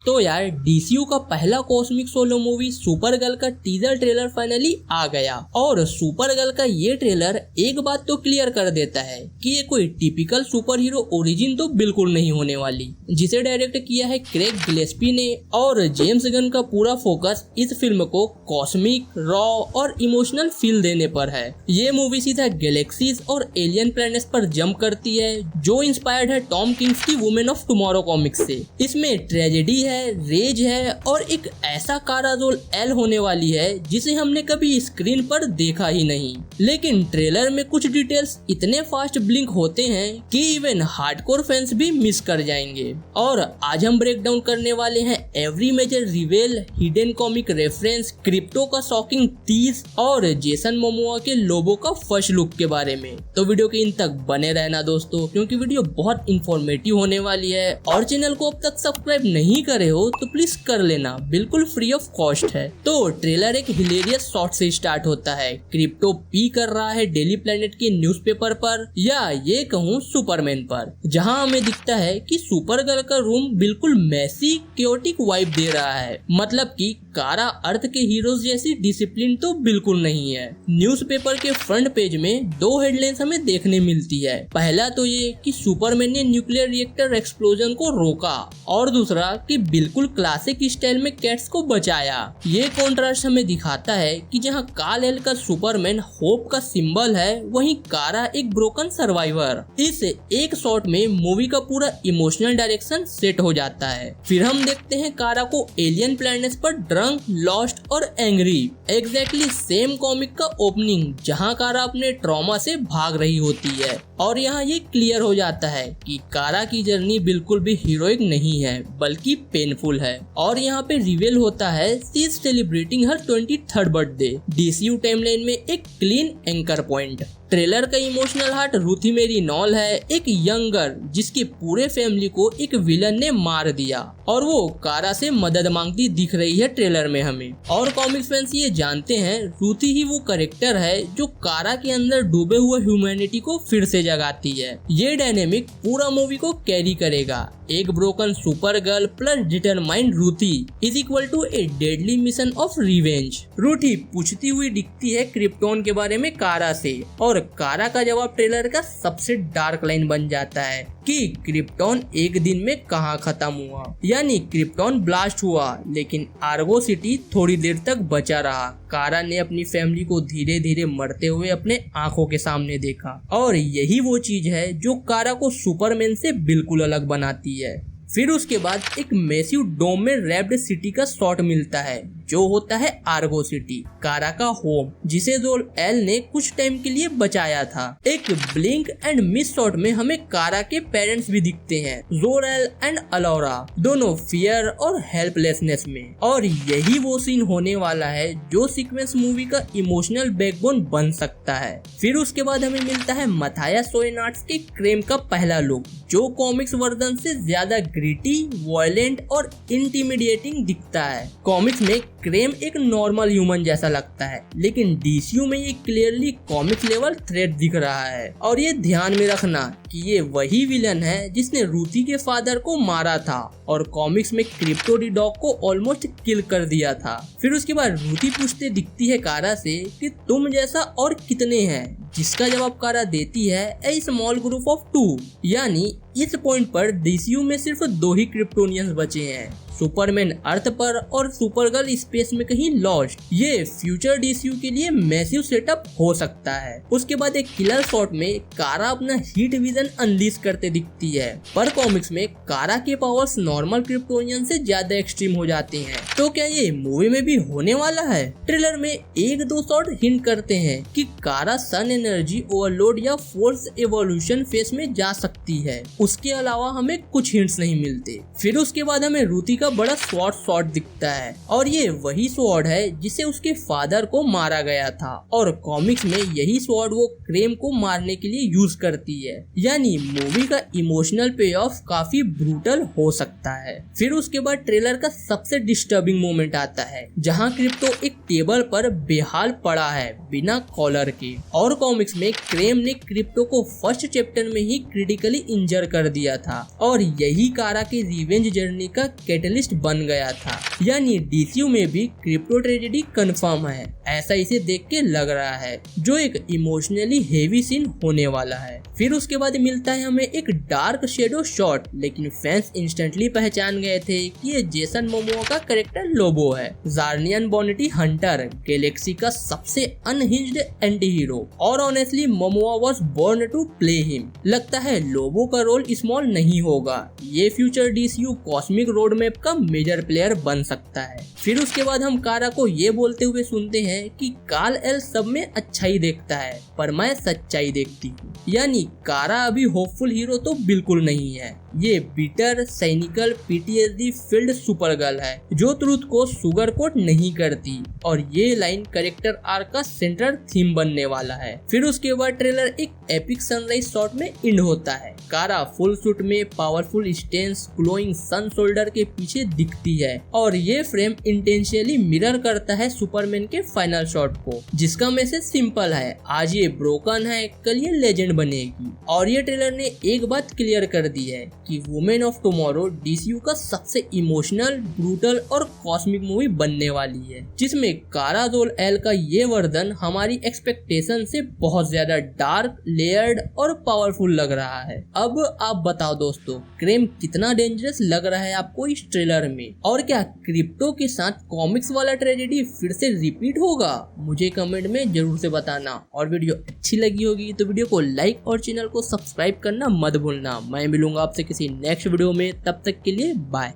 तो यार डीसीयू का पहला cosmic solo movie super girl का टीजर ट्रेलर फाइनली आ गया और सुपर गर्ल का ये ट्रेलर एक बात तो क्लियर कर देता है कि ये कोई टिपिकल सुपर हीरो ओरिजिन तो बिल्कुल नहीं होने वाली, जिसे डायरेक्ट किया है क्रेग गिलेस्पी ने। और जेम्स गन का पूरा फोकस इस फिल्म को कॉस्मिक, रॉ और इमोशनल फील देने पर है। ये मूवी सीधा गैलेक्सीज और एलियन प्लैनेट्स पर जंप करती है, जो इंस्पायर्ड है टॉम किंग्स की वुमेन ऑफ टुमारो कॉमिक्स से। इसमें ट्रेजेडी है, रेज है और एक ऐसा काराजोल एल होने वाली है जिसे हमने कभी स्क्रीन पर देखा ही नहीं। लेकिन ट्रेलर में कुछ डिटेल्स इतने फास्ट ब्लिंक होते हैं कि इवन हार्डकोर फैंस भी मिस कर जाएंगे। और आज हम ब्रेक डाउन करने वाले हैं every major रिवेल, hidden comic reference, crypto का शॉकिंग टीज और जेसन मोमोआ के लोबो का फर्स्ट लुक के बारे में। तो वीडियो के इन तक बने रहना दोस्तों, क्योंकि वीडियो बहुत इंफॉर्मेटिव होने वाली है। और चैनल को अब तक सब्सक्राइब नहीं करे हो तो प्लीज कर लेना, बिल्कुल फ्री ऑफ कॉस्ट है। तो ट्रेलर एक हिलेरियस शॉट से स्टार्ट होता है। क्रिप्टो पी कर रहा है डेली प्लेनेट के न्यूज़पेपर पर, या ये कहूँ सुपरमैन पर, जहां हमें दिखता है कि सुपर गर्ल का रूम बिल्कुल मैसी क्योटिक वाइब दे रहा है। मतलब कि कारा अर्थ के हीरोज जैसी डिसिप्लिन तो बिल्कुल नहीं है। न्यूज़पेपर के फ्रंट पेज में दो हेडलाइंस हमें देखने मिलती है। पहला तो ये कि सुपरमैन ने न्यूक्लियर रिएक्टर एक्सप्लोजन को रोका, और दूसरा कि बिल्कुल क्लासिक स्टाइल में कैट्स को बचाया। ये कॉन्ट्रास्ट हमें दिखाता है कि जहां काल एल का सुपरमैन होप का सिंबल है, वहीं कारा एक ब्रोकन सर्वाइवर। इस एक शॉट में मूवी का पूरा इमोशनल डायरेक्शन सेट हो जाता है। फिर हम देखते हैं कारा को एलियन प्लैनेट्स पर ड्रंक, लॉस्ट और एंग्री। एग्जैक्टली सेम कॉमिक का ओपनिंग, जहां कारा अपने ट्रॉमा से भाग रही होती है। और यहाँ ये क्लियर हो जाता है कि कारा की जर्नी बिल्कुल भी हीरोइक नहीं है, बल्कि पेनफुल है। और यहाँ पे रिवील होता है she is celebrating her 23rd birthday. DCU timeline में एक क्लीन एंकर पॉइंट। ट्रेलर का इमोशनल हार्ट रूथी मेरी नॉल है, एक यंगर जिसकी पूरे फैमिली को एक विलन ने मार दिया, और वो कारा से मदद मांगती दिख रही है ट्रेलर में हमें। और कॉमिक्स फैंस ये जानते हैं रूथी ही वो कैरेक्टर है जो कारा के अंदर डूबे हुए ह्यूमैनिटी को फिर से जगाती है। ये डायनेमिक पूरा मूवी को कैरी करेगा। एक broken super girl plus determined Ruthie is equal to a deadly mission of revenge. Ruthie पूछती हुई दिखती है क्रिप्टोन के बारे में कारा से, और कारा का जवाब ट्रेलर का सबसे डार्क लाइन बन जाता है कि क्रिप्टोन एक दिन में कहां खत्म हुआ। यानी क्रिप्टोन ब्लास्ट हुआ, लेकिन आर्गो सिटी थोड़ी देर तक बचा रहा। कारा ने अपनी फैमिली को धीरे धीरे मरते हुए अपने आंखों के सामने देखा, और यही वो चीज है जो कारा को सुपरमैन से बिल्कुल अलग बनाती है। फिर उसके बाद एक मैसिव डोम में रैप्ड सिटी का शॉट मिलता है, जो होता है आर्गो सिटी, कारा का होम, जिसे जोल एल ने कुछ टाइम के लिए बचाया था। एक ब्लिंक एंड मिस शॉट में हमें कारा के पेरेंट्स भी दिखते हैं, जोल एल एंड अलोरा, दोनों फियर और हेल्पलेसनेस में। और यही वो सीन होने वाला है जो सीक्वेंस मूवी का इमोशनल बैकबोन बन सकता है। फिर उसके बाद हमें मिलता है मथाया सोएनार्ड्स के क्रेम का पहला लुक, जो कॉमिक्स वर्जन से ज्यादा ग्रिटी, वॉयलेंट और इंटिमिडिएटिंग दिखता है। कॉमिक्स में क्रेम एक नॉर्मल ह्यूमन जैसा लगता है, लेकिन डीसीयू में ये क्लियरली कॉमिक लेवल थ्रेट दिख रहा है। और ये ध्यान में रखना कि ये वही विलन है जिसने रूथी के फादर को मारा था और कॉमिक्स में क्रिप्टो डी डॉग को ऑलमोस्ट किल कर दिया था। फिर उसके बाद रूथी पूछते दिखती है कारा से कि तुम जैसा और कितने हैं, जिसका जवाब कारा देती है ए स्मॉल ग्रुप ऑफ 2। यानी इस पॉइंट पर डीसीयू में सिर्फ 2 ही क्रिप्टोनियंस बचे हैं, सुपरमैन अर्थ पर और सुपरगर्ल स्पेस में कहीं लॉस्ट। ये फ्यूचर डीसीयू के लिए मैसिव सेटअप हो सकता है। उसके बाद एक किलर शॉट में कारा अपना हीट विजन अनलीश करते दिखती है, पर कॉमिक्स में कारा के पावर्स नॉर्मल क्रिप्टोनियन से ज्यादा एक्सट्रीम हो जाते हैं। तो क्या ये मूवी में भी होने वाला है? ट्रेलर में 1-2 शॉट हिंट करते हैं कि कारा सन एनर्जी ओवरलोड या फोर्स एवोल्यूशन फेस में जा सकती है। उसके अलावा हमें कुछ हिंट्स नहीं मिलते। फिर उसके बाद हमें रूथी का बड़ा स्वॉर्ड शॉट दिखता है, और ये वही स्वॉर्ड है जिसे उसके फादर को मारा गया था, और कॉमिक्स में यही स्वॉर्ड वो क्रेम को मारने के लिए यूज करती है। यानी मूवी का इमोशनल पे ऑफ काफी ब्रूटल हो सकता है। फिर उसके बाद ट्रेलर का सबसे डिस्टर्बिंग मोमेंट आता है, जहां क्रिप्टो एक टेबल पर बेहाल पड़ा है बिना कॉलर के, और कॉमिक्स में क्रेम ने क्रिप्टो को फर्स्ट चैप्टर में ही क्रिटिकली इंजर कर दिया था, और यही कारा की रिवेंज जर्नी का कैटलिस्ट कैटलिस्ट बन गया था। यानी डीसीयू में भी क्रिप्टो ट्रेजेडी कंफर्म है, ऐसा इसे देख के लग रहा है, जो एक इमोशनली हेवी सीन होने वाला है। फिर उसके बाद मिलता है हमें एक डार्क शेडो शॉट, लेकिन फैंस इंस्टेंटली पहचान गए थे कि ये जेसन मोमोआ का कैरेक्टर लोबो है, जार्नियन बॉनेटी हंटर, गैलेक्सी का सबसे अनहिंज्ड एंटी हीरो। और honestly Momoa was born to play him. लगता है लोबो का रोल स्मॉल नहीं होगा, ये future DCU cosmic road map का मेजर प्लेयर बन सकता है। फिर उसके बाद हम कारा को ये बोलते हुए सुनते हैं कि काल एल सब में अच्छाई देखता है, पर मैं सच्चाई देखती हूँ। यानी कारा अभी होपफुल हीरो तो बिल्कुल नहीं है, ये bitter cynical PTSD field super girl है, जो ट्रूथ को सुगर कोट नहीं करती। और ये लाइन कैरेक्टर आर्क का सेंट्रल थीम बनने वाला है। फिर उसके बाद ट्रेलर एक एपिक सनराइज शॉट में एंड होता है। कारा फुल सूट में पावरफुल स्टेंस ग्लोइंग सन शोल्डर के पीछे दिखती है, और ये फ्रेम इंटेंशनली मिरर करता है सुपरमैन के फाइनल शॉट को, जिसका मैसेज सिंपल है, आज ये ब्रोकन है, कल ये लेजेंड बनेगी। और ये ट्रेलर ने एक बात क्लियर कर दी है कि वुमेन ऑफ टुमारो डीसीयू का सबसे इमोशनल, ब्रूटल और कॉस्मिक मूवी बनने वाली है, जिसमें कारा जोल एल का ये वर्जन हमारी एक्सपेक्टेशन से बहुत ज्यादा डार्क, लेयर्ड और पावरफुल लग रहा है। अब आप बताओ दोस्तों, क्रेम कितना डेंजरस लग रहा है आपको इस ट्रेलर में, और क्या क्रिप्टो के साथ कॉमिक्स वाला ट्रेजेडी फिर से रिपीट होगा? मुझे कमेंट में जरूर से बताना। और वीडियो अच्छी लगी होगी तो वीडियो को लाइक और चैनल को सब्सक्राइब करना मत भूलना। मैं मिलूंगा आपसे किसी नेक्स्ट वीडियो में, तब तक के लिए बाय।